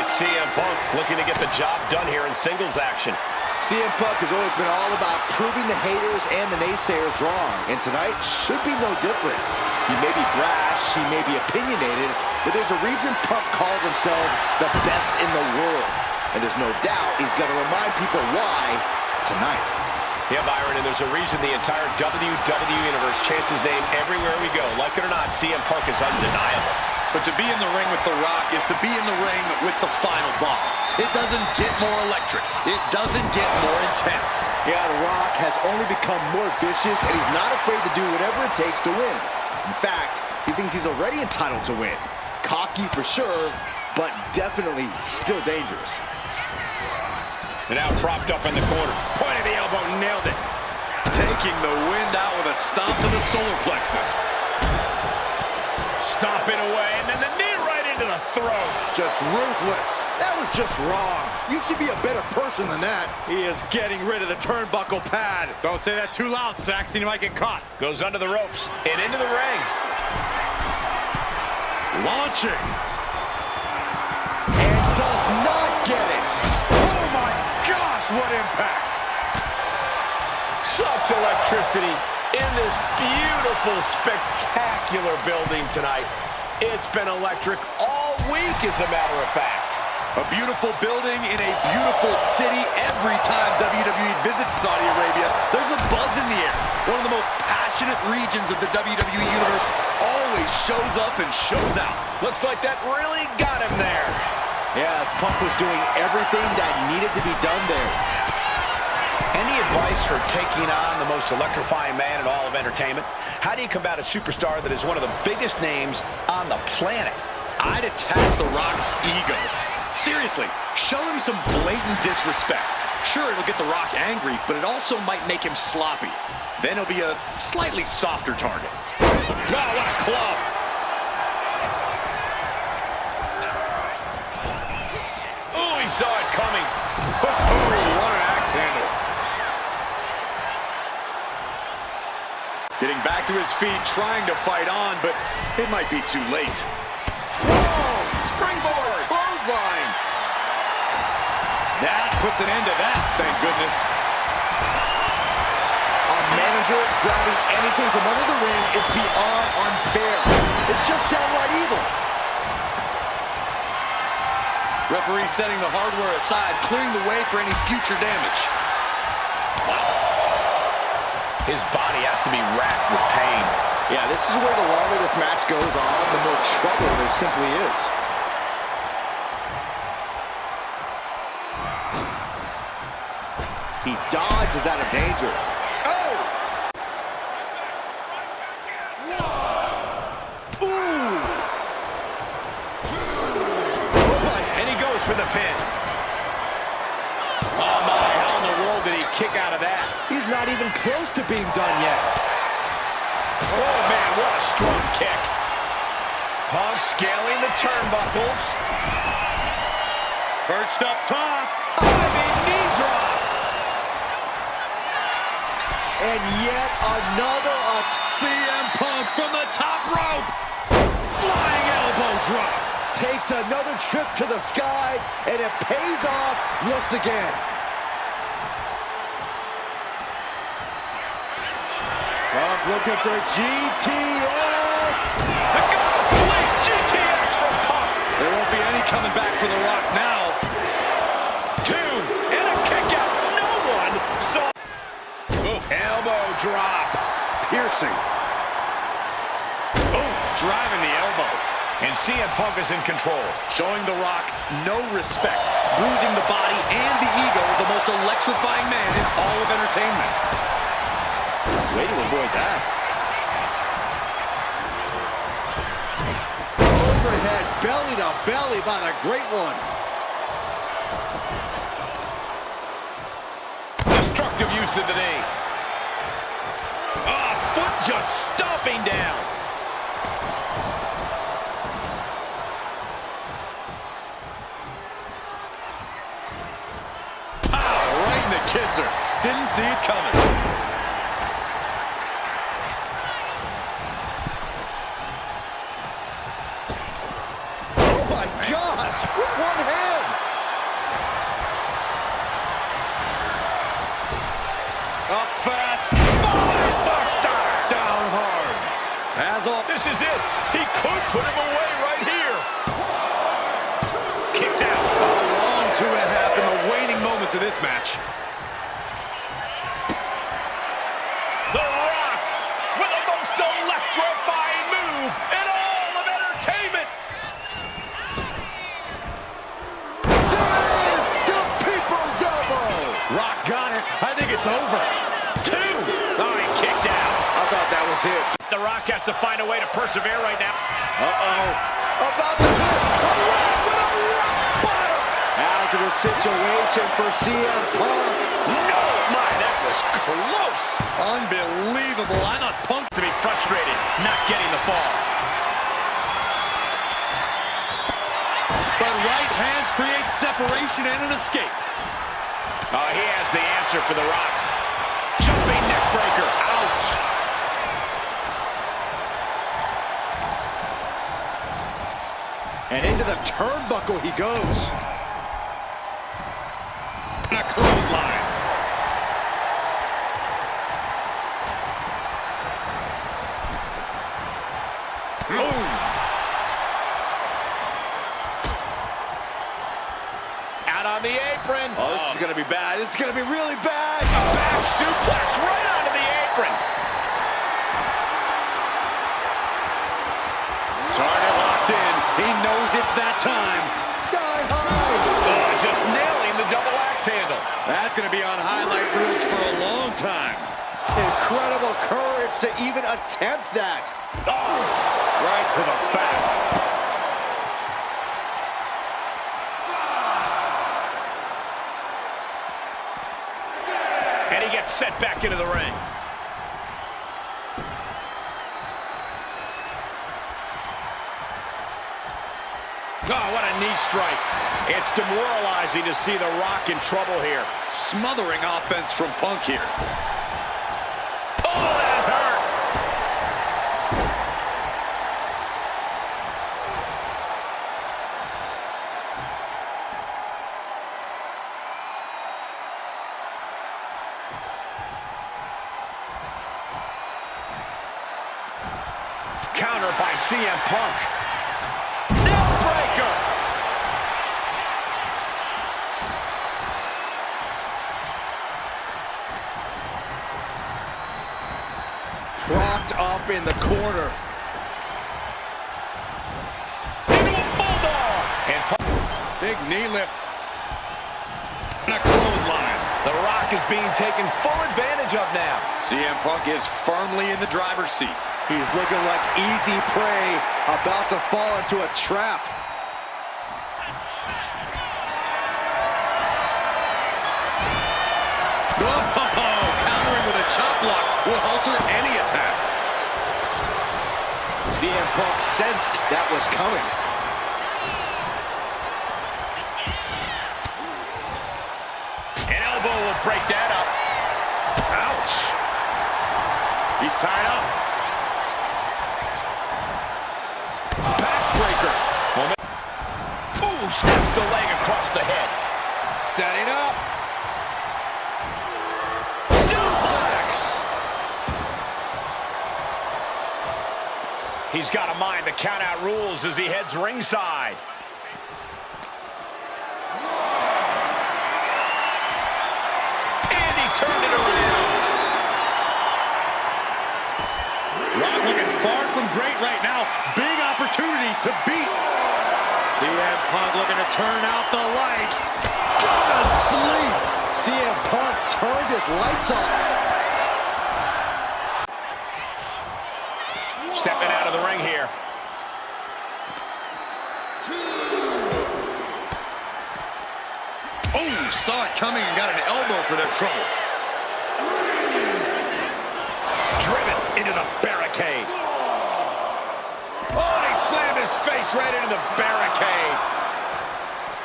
it's CM Punk looking to get the job done here in singles action. CM Punk has always been all about proving the haters and the naysayers wrong, and tonight should be no different. He may be brash, he may be opinionated, but there's a reason Punk calls himself the best in the world. And there's no doubt he's going to remind people why tonight. Yeah, Byron, and there's a reason the entire WWE Universe chants his name everywhere we go. Like it or not, CM Punk is undeniable. But to be in the ring with The Rock is to be in the ring with the final boss. It doesn't get more electric. It doesn't get more intense. Yeah, The Rock has only become more vicious, and he's not afraid to do whatever it takes to win. In fact, he thinks he's already entitled to win. Cocky for sure, but definitely still dangerous. And now propped up in the corner. Point of the elbow, nailed it. Taking the wind out with a stomp to the solar plexus. Stomping away, and then the knee right into the throat. Just ruthless. That was just wrong. You should be a better person than that. He is getting rid of the turnbuckle pad. Don't say that too loud, Saxon. You might get caught. Goes under the ropes and into the ring. Launching. And does not get it. Oh, my gosh, what impact. Such electricity in this beautiful, spectacular building tonight. It's been electric all week, as a matter of fact. A beautiful building in a beautiful city. Every time WWE visits Saudi Arabia, there's a buzz in the air. One of the most passionate regions of the WWE Universe always shows up and shows out. Looks like that really got him there. Yeah, as Punk was doing everything that needed to be done there. Any advice for taking on the most electrifying man in all of entertainment? How do you combat a superstar that is one of the biggest names on the planet? I'd attack The Rock's ego. Seriously, show him some blatant disrespect. Sure, it'll get The Rock angry, but it also might make him sloppy. Then he'll be a slightly softer target. Oh, what a club! Oh, he saw it coming. Oh, what an axe handle. Getting back to his feet, trying to fight on, but it might be too late. Whoa! Springboard! Clothesline! That puts an end to that, thank goodness. A manager grabbing anything from under the ring is beyond unfair. It's just downright evil. Referee setting the hardware aside, clearing the way for any future damage. His body has to be racked with pain. Yeah, this is where the longer this match goes on, the more trouble there simply is. He dodges out of danger. Oh! Ooh! And he goes for the pin. Oh my, how in the world did he kick out of that? He's not even close to being done yet. Oh man, what a strong kick. Punk scaling the turnbuckles. Perched up top. Diving knee drop. And yet another CM Punk from the top rope. Flying elbow drop. takes another trip to the skies, and it pays off once again. Punk looking for GTS. The God Sweep GTS for Punk. There won't be any coming back for The Rock now. Two, and a kick out. No one saw. Oof. Elbow drop. Piercing. Oh, driving the elbow. And CM Punk is in control. Showing The Rock no respect. Bruising the body and the ego of the most electrifying man in all of entertainment. Way to avoid that. Overhead, belly to belly by the Great One. Destructive use of the knee. Ah, foot just stomping down. Right in the kisser. Didn't see it coming. Oh my gosh, with one hand. Up fast. Blockbuster. Down hard. This is it. He could put him away right here. Kicks out. A long 2.5 in the waning moments of this match. The Rock with the most electrifying move in all of entertainment. There is the people's elbow. Rock got it. I think it's over. 2. Oh, he kicked out. I thought that was it. The Rock has to find a way to persevere right now. About to hit. A Rock with a rock bottom. Hazardous situation for CM Punk. No, my, that was close. Unbelievable. I thought Punk To be frustrated, not getting the fall. But Wright's hands create separation and an escape. Oh, he has the answer for the Rock. Jumping neck breaker. Ouch. And into the turnbuckle he goes. And a clothesline. Boom. Out on the apron. Oh, this is going to be bad. This is going to be really bad. A back suplex right onto the apron. Target locked in. He knows it's that time. Sky high. Just nailing the double axe handle. That's going to be on highlight reels for a long time. Incredible courage to even attempt that. Oh, right to the back. And he gets set back into the ring. Oh, what a knee strike. It's demoralizing to see The Rock in trouble here. Smothering offense from Punk here. Oh, that hurt. Counter by CM Punk. Neckbreaker. Propped up in the corner. Into a bulldog. And Punk. Big knee lift. And a clothesline. The Rock is being taken full advantage of now. CM Punk is firmly in the driver's seat. He's looking like easy prey, about to fall into a trap. Oh, countering with a chop block will alter any attack. CM Punk sensed that was coming. An elbow will break that up. Ouch. He's tied up. Backbreaker. Ooh, snaps the leg across the head. Setting up. Suplex. He's got to mind the count-out rules as he heads ringside. And he turned it around. Rock looking far from great right now. Big opportunity to beat. CM Punk looking to turn out the lights. Go to sleep. CM Punk turned his lights off. Stepping out of the ring here. Oh, saw it coming and got an elbow for their trouble. Driven into the barricade. Oh, he slammed his face right into the barricade.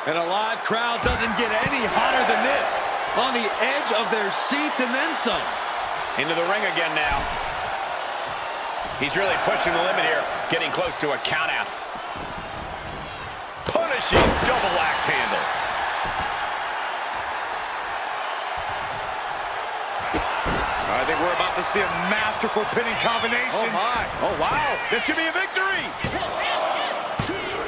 And a live crowd doesn't get any hotter than this. On the edge of their seats and then some. Into the ring again now. He's really pushing the limit here, getting close to a countout. Punishing double axe handle. I think we're about to see a masterful pinning combination. Oh, my. Oh, wow. This could be a victory.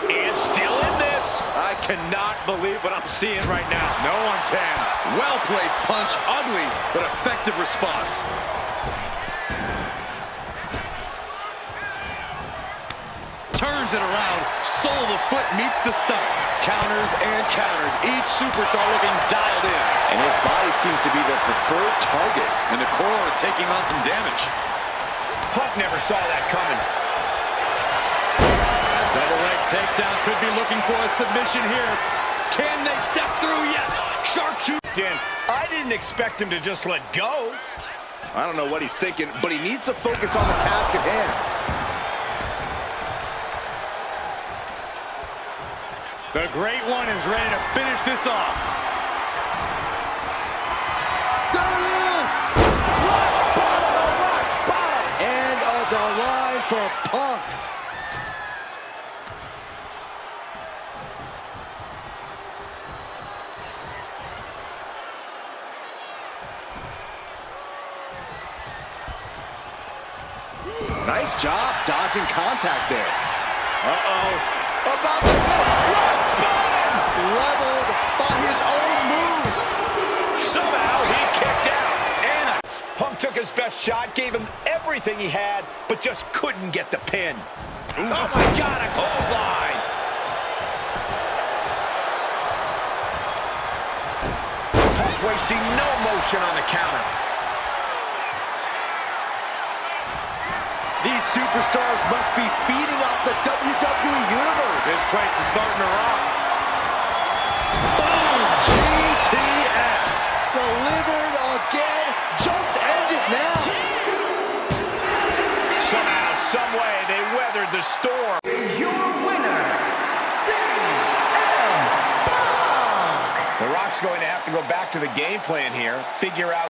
And still in this. I cannot believe what I'm seeing right now. No one can. Well-placed punch, ugly, but effective response. Turns it around, sole of the foot meets the stump. Counters and counters, each superstar looking dialed in. And his body seems to be the preferred target. And the core taking on some damage. Punk never saw that coming. Double leg takedown, could be looking for a submission here. Can they step through? Yes. Sharpshooter. Dan, I didn't expect him to just let go. I don't know what he's thinking, but he needs to focus on the task at hand. The Great One is ready to finish this off. There it is! Rock bottom, rock bottom! End of the line for Punk. Nice job dodging contact there. Uh-oh. About to rock bottom! Leveled by his own move. Somehow he kicked out. And Punk took his best shot, gave him everything he had, but just couldn't get the pin. Ooh. Oh my God, a clothesline. Punk wasting no motion on the counter. These superstars must be feeding off the WWE Universe. This place is starting to rock. Boom! GTS. Delivered again. Just end it now. Somehow, some way, they weathered the storm. Is your winner, CM Punk. The Rock's going to have to go back to the game plan here, figure out